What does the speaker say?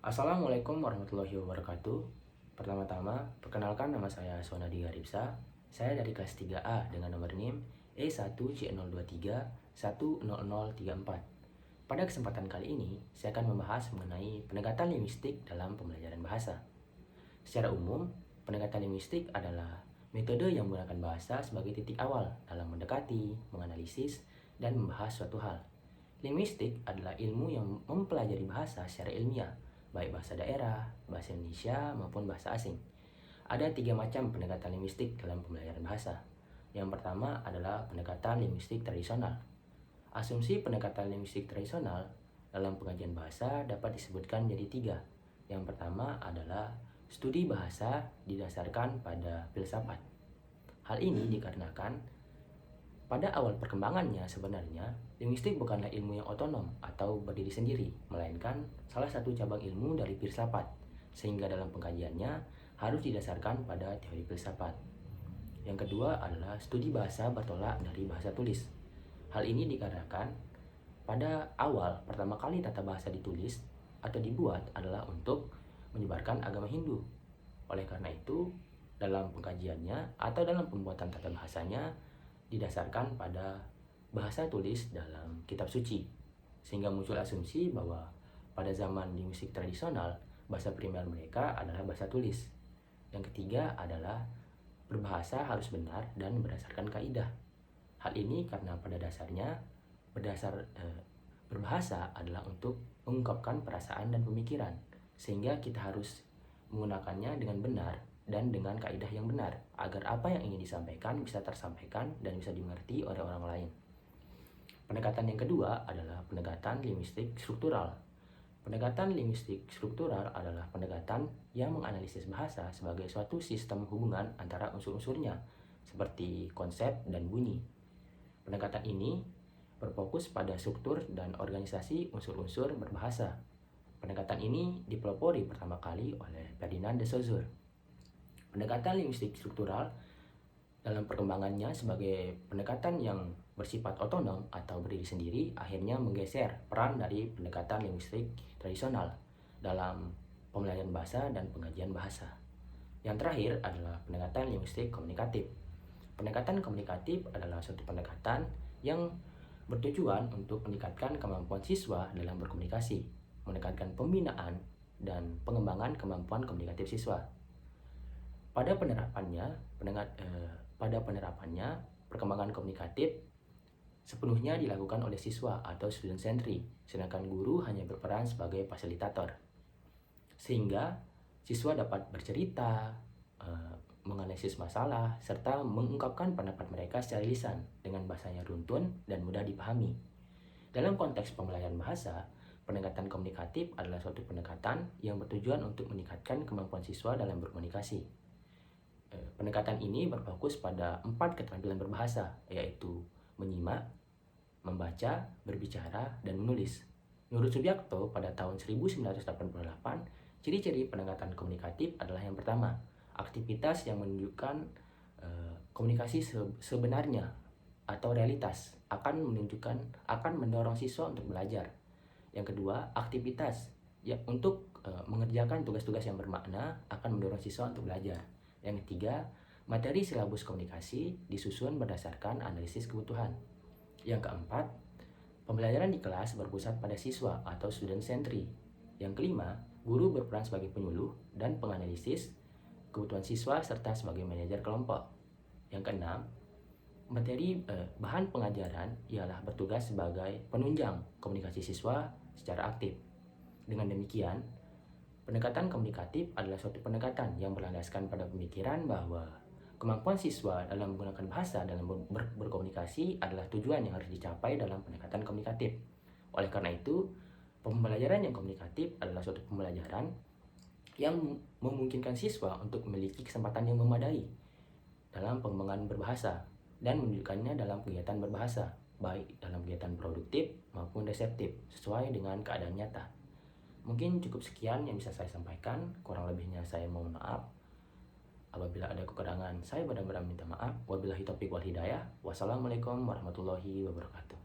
Assalamualaikum warahmatullahi wabarakatuh. Pertama-tama, perkenalkan nama saya Sonadi Garipsa. Saya dari kelas 3A dengan nomor NIM E1C023100034. Pada kesempatan kali ini, saya akan membahas mengenai pendekatan linguistik dalam pembelajaran bahasa. Secara umum, pendekatan linguistik adalah metode yang menggunakan bahasa sebagai titik awal dalam mendekati, menganalisis, dan membahas suatu hal. Linguistik adalah ilmu yang mempelajari bahasa secara ilmiah, baik bahasa daerah, bahasa Indonesia, maupun bahasa asing. Ada 3 macam pendekatan linguistik dalam pembelajaran bahasa. Yang pertama adalah pendekatan linguistik tradisional. Asumsi pendekatan linguistik tradisional dalam pengajian bahasa dapat disebutkan menjadi 3. Yang pertama adalah studi bahasa didasarkan pada filsafat. Hal ini dikarenakan pada awal perkembangannya sebenarnya, linguistik bukanlah ilmu yang otonom atau berdiri sendiri, melainkan salah satu cabang ilmu dari filsafat, sehingga dalam pengkajiannya harus didasarkan pada teori filsafat. Yang kedua adalah studi bahasa bertolak dari bahasa tulis. Hal ini dikarenakan pada awal pertama kali tata bahasa ditulis atau dibuat adalah untuk menyebarkan agama Hindu. Oleh karena itu, dalam pengkajiannya atau dalam pembuatan tata bahasanya didasarkan pada bahasa tulis dalam kitab suci, sehingga muncul asumsi bahwa pada zaman linguistik tradisional, bahasa primer mereka adalah bahasa tulis. Yang ketiga adalah berbahasa harus benar dan berdasarkan kaidah. Hal ini karena pada dasarnya berbahasa adalah untuk mengungkapkan perasaan dan pemikiran, sehingga kita harus menggunakannya dengan benar dan dengan kaidah yang benar, agar apa yang ingin disampaikan bisa tersampaikan dan bisa dimengerti oleh orang lain. Pendekatan yang kedua adalah pendekatan linguistik struktural. Pendekatan linguistik struktural adalah pendekatan yang menganalisis bahasa sebagai suatu sistem hubungan antara unsur-unsurnya, seperti konsep dan bunyi. Pendekatan ini berfokus pada struktur dan organisasi unsur-unsur berbahasa. Pendekatan ini dipelopori pertama kali oleh Ferdinand de Saussure. Pendekatan linguistik struktural dalam perkembangannya sebagai pendekatan yang bersifat otonom atau berdiri sendiri akhirnya menggeser peran dari pendekatan linguistik tradisional dalam pembelajaran bahasa dan pengajian bahasa. Yang terakhir adalah pendekatan linguistik komunikatif. Pendekatan komunikatif adalah suatu pendekatan yang bertujuan untuk meningkatkan kemampuan siswa dalam berkomunikasi, meningkatkan pembinaan dan pengembangan kemampuan komunikatif siswa. Pada penerapannya, perkembangan komunikatif sepenuhnya dilakukan oleh siswa atau student centered, sedangkan guru hanya berperan sebagai fasilitator. Sehingga siswa dapat bercerita, menganalisis masalah, serta mengungkapkan pendapat mereka secara lisan dengan bahasanya runtun dan mudah dipahami. Dalam konteks pembelajaran bahasa, pendekatan komunikatif adalah suatu pendekatan yang bertujuan untuk meningkatkan kemampuan siswa dalam berkomunikasi. Pendekatan ini berfokus pada 4 keterampilan berbahasa, yaitu menyimak, membaca, berbicara, dan menulis. Menurut Subiakto pada tahun 1988, ciri-ciri pendekatan komunikatif adalah yang pertama, aktivitas yang menunjukkan komunikasi sebenarnya atau realitas akan mendorong siswa untuk belajar. Yang kedua, aktivitas untuk mengerjakan tugas-tugas yang bermakna akan mendorong siswa untuk belajar. Yang ketiga, materi silabus komunikasi disusun berdasarkan analisis kebutuhan. Yang keempat, pembelajaran di kelas berpusat pada siswa atau student centered. Yang kelima, guru berperan sebagai penyuluh dan penganalisis kebutuhan siswa serta sebagai manajer kelompok. Yang keenam, bahan pengajaran ialah bertugas sebagai penunjang komunikasi siswa secara aktif. Dengan demikian, pendekatan komunikatif adalah suatu pendekatan yang berlandaskan pada pemikiran bahwa kemampuan siswa dalam menggunakan bahasa dalam berkomunikasi adalah tujuan yang harus dicapai dalam pendekatan komunikatif. Oleh karena itu, pembelajaran yang komunikatif adalah suatu pembelajaran yang memungkinkan siswa untuk memiliki kesempatan yang memadai dalam pengembangan berbahasa dan menunjukkannya dalam kegiatan berbahasa, baik dalam kegiatan produktif maupun reseptif, sesuai dengan keadaan nyata. Mungkin cukup sekian yang bisa saya sampaikan, kurang lebihnya saya mohon maaf. Apabila ada kekurangan, saya benar-benar minta maaf. Wabillahi taufiq wal hidayah. Wassalamualaikum warahmatullahi wabarakatuh.